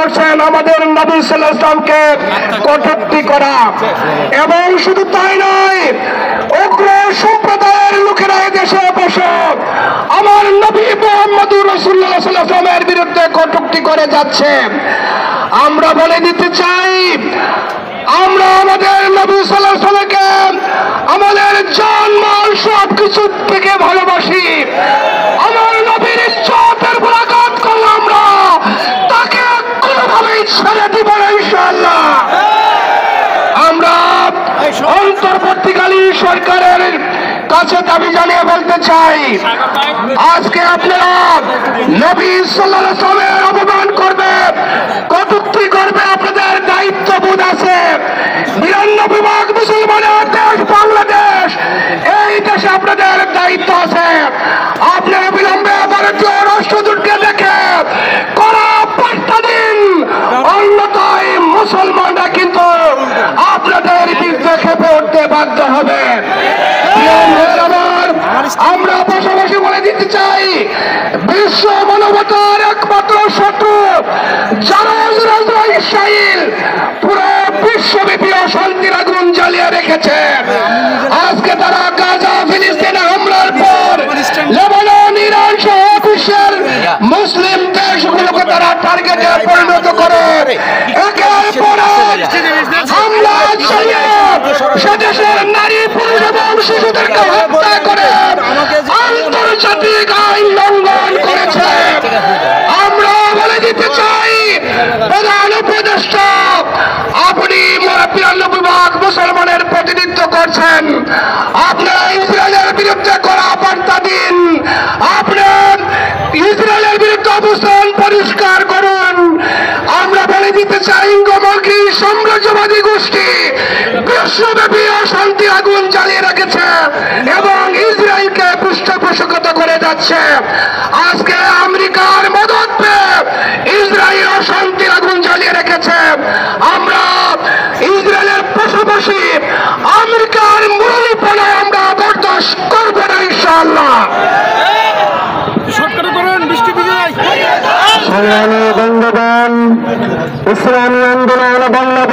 করছেন আমাদের নবী সাল্লাল্লাহু আলাইহি ওয়াসাল্লামকে কটূক্তি করা। এবং শুধু তাই নয়, উগ্র সম্প্রদায়ের লোকেরা দেশে বসে আমার নবী মুহাম্মদুর রাসূলুল্লাহ সাল্লাল্লাহু আলাইহি ওয়াসাল্লামের বিরুদ্ধে কটূক্তি করে যাচ্ছে। আমরা বলে দিতে চাই, আমরা আমাদের নবী সাল্লাল্লাহু আলাইহি ওয়াসাল্লামকে আমাদের জান মাল সবকিছু থেকে ভালোবাসি। আমার নবীর ইজ্জতের উপর আঘাত করলে আমরা তাকে কোনোভাবেই ছেড়ে দিব না ইনশাআল্লাহ। আমরা অন্তর্বর্তীকালীন সরকারের কাছে দাবি জানিয়ে বলতে চাই, আজকে আপনারা নবী সাল্লাল্লাহু আলাইহি ওয়াসাল্লামের অপমান করবে, কটূক্তি করবে, আপনাদের দায়িত্ববোধ আছে। 92 ভাগ মুসলমানের দেশ বাংলাদেশ, এই দেশে আপনাদের দায়িত্ব আছে। আপনারা বিলম্বে ভারতীয় রাষ্ট্রদূতকে দেখে কড়া বার্তা দিন, অন্যথায় মুসলমানরা কিন্তু আপনাদের বিরুদ্ধে খেপে উঠতে বাধ্য হবে। আমরা পাশাপাশি বলে দিতে চাই, বিশ্ব মানবতার একমাত্র শত্রু যারা ইসরায়েল পুরো বিশ্বব্যাপী অশান্তির আগুন জ্বালিয়ে রেখেছে। আজকে তারা গাজা ফিলিস্তিনে হামলার পর লেবানন, ইরান সহ বিশ্বের মুসলিম দেশগুলোকে তারা টার্গেটে পরিণত করে একের পর এক হামলা চালিয়ে সেদেশের নারী, পুরুষ এবং শিশুদেরকে হত্যা করে আন্তর্জাতিক আইন লঙ্ঘন করেছে। আমরা বলে দিতে চাই, প্রধান উপদেষ্টা আপনি 92 ভাগ মুসলমানের প্রতিনিধিত্ব করছেন, আপনারা ইসরায়েলের বিরুদ্ধে কড়া বার্তা দিন, আপনার ইসরায়েলের বিরুদ্ধে অবস্থান পরিষ্কার করুন। আমরা বলে দিতে চাই, ইঙ্গমর্গী সাম্রাজ্যবাদী গোষ্ঠী বিশ্বব্যাপী অশান্তি আগুন জ্বালিয়ে রেখেছে এবং ইসরায়েলকে পৃষ্ঠপোষকতা করে যাচ্ছে। আজকে আমেরিকার মদত পেয়ে ইসরায়েল অশান্তির আগুন জ্বালিয়ে রেখেছে। আমরা ইসরায়েলের পাশাপাশি আমেরিকার মুরব্বিপনা আমরা বরদাস্ত করব না ইনশাআল্লাহ। সংগ্রামী বন্ধুগণ, ইসলামী আন্দোলন বাংলাদেশ